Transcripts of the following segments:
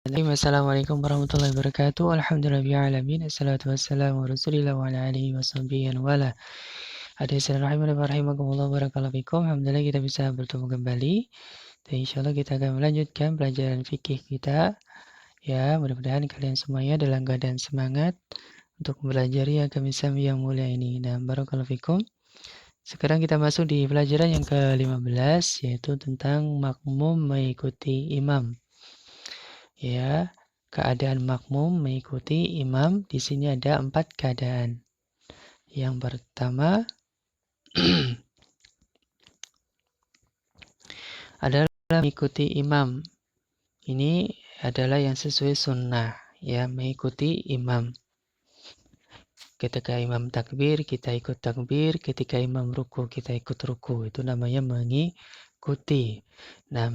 Assalamualaikum warahmatullahi wabarakatuh. Alhamdulillahirrahmanirrahim. Assalatu wassalamu ala rasulillah wa ala alihi wa sahbihi wa wala. Hadirin rahimakumullah barakallahu fikum. Alhamdulillah kita bisa bertemu kembali. Dan insyaallah kita akan melanjutkan pelajaran fikih kita. Ya, mudah-mudahan kalian semuanya dalam keadaan semangat untuk mempelajari agama Islam yang mulia ini. Nah, barakallahu fikum. Sekarang kita masuk di pelajaran yang ke-15, yaitu tentang makmum mengikuti imam. Ya, keadaan makmum mengikuti imam di sini ada 4 keadaan. Yang pertama adalah mengikuti imam. Ini adalah yang sesuai sunnah, ya, mengikuti imam. Ketika imam takbir, kita ikut takbir. Ketika imam ruku, kita ikut ruku. Itu namanya mengikuti. Nah,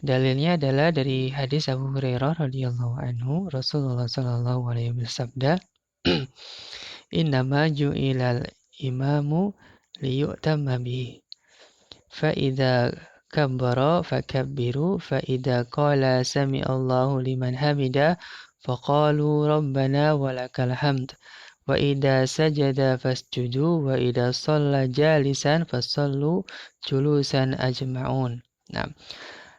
dalilnya adalah dari hadis Abu Hurairah radhiyallahu anhu, Rasulullah sallallahu alaihi wasallam bersabda, Innama ju'ilal imamu liyu'tamma bihi. Fa'idha kabbara fakabbiru. Fa'idha qala sami'allahu liman hamida. Faqalu rabbana walakal hamd. Wa idha sajada fasjudu. Wa idha shalla jalisan fasallu julusan ajma'un. Nah,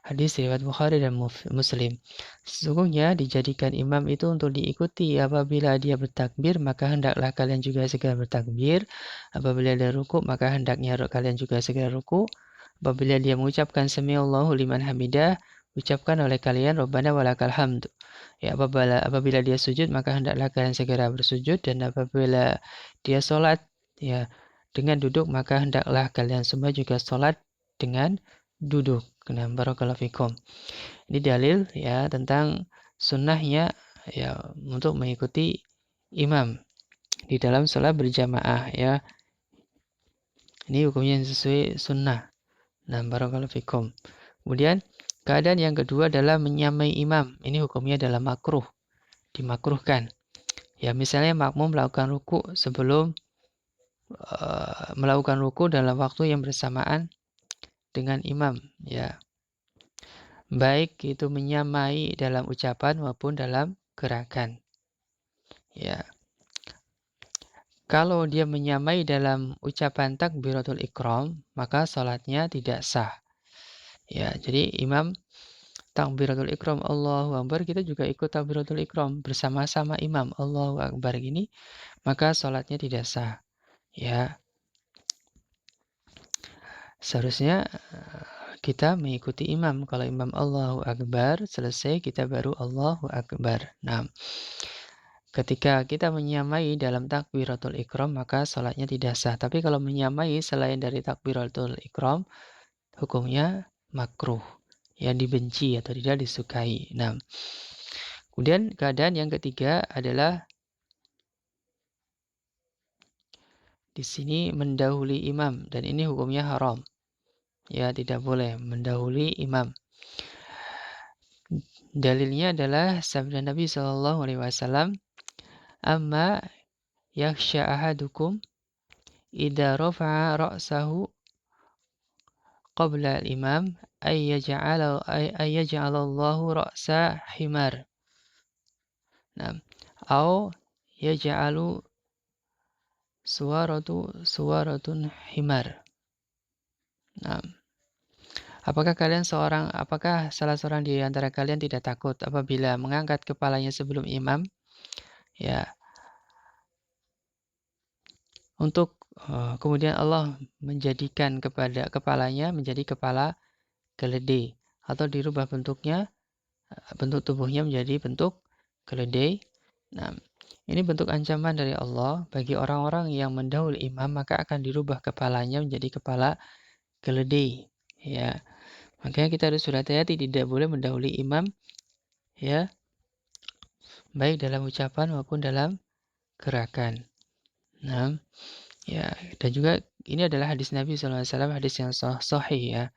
hadis riwayat Bukhari dan Muslim. Sesungguhnya dijadikan imam itu untuk diikuti. Apabila dia bertakbir, maka hendaklah kalian juga segera bertakbir. Apabila dia ruku, maka hendaknya kalian juga segera ruku. Apabila dia mengucapkan sami'allahu liman hamidah, ucapkan oleh kalian Rabbana walakal hamd. Ya, apabila dia sujud, maka hendaklah kalian segera bersujud. Dan apabila dia sholat, ya, dengan duduk, maka hendaklah kalian semua juga sholat dengan duduk. Nah, barakallahu fikum. Ini dalil, ya, tentang sunnahnya, ya, untuk mengikuti imam di dalam sholat berjamaah, ya. Ini hukumnya yang sesuai sunnah. Nah, barakallahu fikum. Kemudian keadaan yang kedua adalah menyamai imam. Ini hukumnya adalah makruh, dimakruhkan. Ya, misalnya makmum melakukan ruku sebelum melakukan ruku dalam waktu yang bersamaan dengan imam, ya. Baik itu menyamai dalam ucapan maupun dalam gerakan. Ya. Kalau dia menyamai dalam ucapan takbiratul ikram, maka salatnya tidak sah. Ya, jadi imam takbiratul ikram Allahu Akbar, kita juga ikut takbiratul ikram bersama-sama imam Allahu Akbar gini, maka salatnya tidak sah. Ya. Seharusnya kita mengikuti imam. Kalau imam Allahu Akbar selesai, kita baru Allahu Akbar. Nah, ketika kita menyamai dalam takbiratul ikram, maka salatnya tidak sah. Tapi kalau menyamai selain dari takbiratul ikram, hukumnya makruh, ya, dibenci atau tidak disukai. Nah, kemudian keadaan yang ketiga adalah di sini mendahului imam, dan ini hukumnya haram. Ya, tidak boleh mendahului imam. Dalilnya adalah sabda Nabi SAW, Amma yakhsha ahadukum idza rafa'a ra'sahu qabla al-imam ay yaj'ala Allahu ra'sa himar. Nah, au yaj'alu suwaratun himar. Nah, apakah salah seorang di antara kalian tidak takut apabila mengangkat kepalanya sebelum imam? Ya. Untuk kemudian Allah menjadikan kepada kepalanya menjadi kepala keledai, atau dirubah bentuknya, bentuk tubuhnya menjadi bentuk keledai. Nah, ini bentuk ancaman dari Allah bagi orang-orang yang mendahului imam, maka akan dirubah kepalanya menjadi kepala keledai. Ya, makanya kita harus berhati-hati, tidak boleh mendahului imam, ya, baik dalam ucapan maupun dalam gerakan. Nah, ya, dan juga ini adalah hadis Nabi SAW, hadis yang sahih, ya.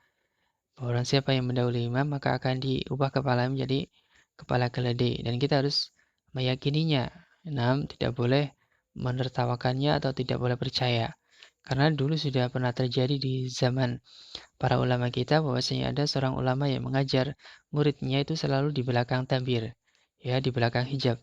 Orang siapa yang mendahului imam, maka akan diubah kepala menjadi kepala keledai. Dan kita harus meyakininya. Nah, tidak boleh menertawakannya atau tidak boleh percaya. Karena dulu sudah pernah terjadi di zaman para ulama kita bahwasanya ada seorang ulama yang mengajar muridnya itu selalu di belakang tabir, ya, di belakang hijab.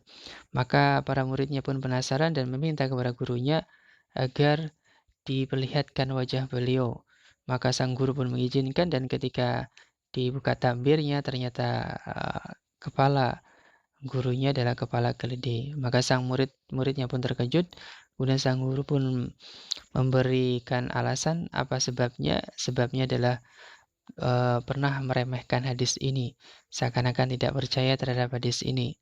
Maka para muridnya pun penasaran dan meminta kepada gurunya agar diperlihatkan wajah beliau. Maka sang guru pun mengizinkan dan ketika dibuka tabirnya ternyata kepala gurunya adalah kepala keledai. Maka sang muridnya pun terkejut. Kemudian sang guru pun memberikan alasan apa sebabnya. Sebabnya adalah pernah meremehkan hadis ini, seakan-akan tidak percaya terhadap hadis ini.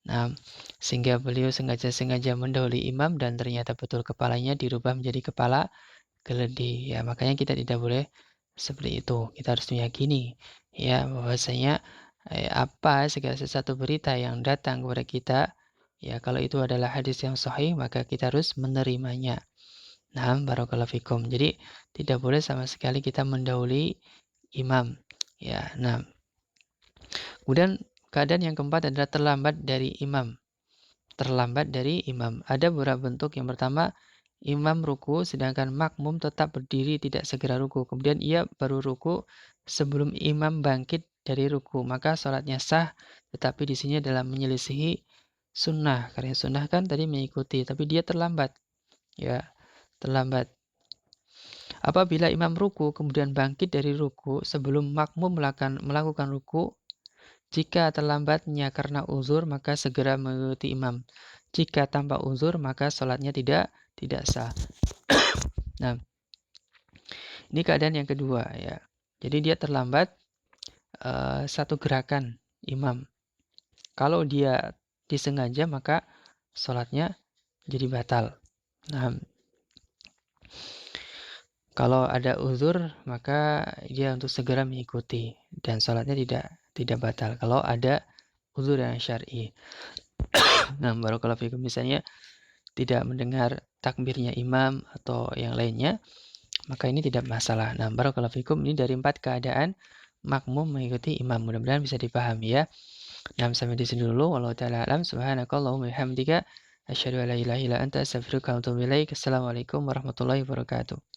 Nah, sehingga beliau sengaja-sengaja mendahului imam dan ternyata betul kepalanya dirubah menjadi kepala keledai. Ya, makanya kita tidak boleh seperti itu. Kita harus meyakini ya bahwasanya apa segala sesuatu berita yang datang kepada kita, ya kalau itu adalah hadis yang sahih maka kita harus menerimanya. Nah, barakallahu fikum. Jadi tidak boleh sama sekali kita mendahului imam. Ya, nah. Kemudian keadaan yang keempat adalah terlambat dari imam. Terlambat dari imam. Ada beberapa bentuk. Yang pertama, imam ruku sedangkan makmum tetap berdiri tidak segera ruku. Kemudian ia baru ruku sebelum imam bangkit dari ruku. Maka sholatnya sah, tetapi di sini adalah menyelisihi sunnah. Karena sunnah kan tadi mengikuti, tapi dia terlambat. Ya, terlambat. Apabila imam ruku kemudian bangkit dari ruku sebelum makmum melakukan ruku, jika terlambatnya karena uzur maka segera mengikuti imam. Jika tanpa uzur maka sholatnya tidak sah. Nah, ini keadaan yang kedua ya. Jadi dia terlambat satu gerakan imam. Kalau dia disengaja maka sholatnya jadi batal. Nah, kalau ada uzur maka dia untuk segera mengikuti dan sholatnya tidak batal. Kalau ada uzur yang syar'i. Nah, barakallahu fikum, misalnya tidak mendengar takbirnya imam atau yang lainnya, maka ini tidak masalah. Nah, barakallahu fikum, ini dari 4 keadaan makmum mengikuti imam. Mudah-mudahan bisa dipahami ya. Nah, sampai di sini dulu. Wallahu ta'ala alam. Subhanakallahumma wa bihamdika asyhadu an la ilaha illa anta astaghfiruka wa atubu ilaik. Assalamualaikum warahmatullahi wabarakatuh.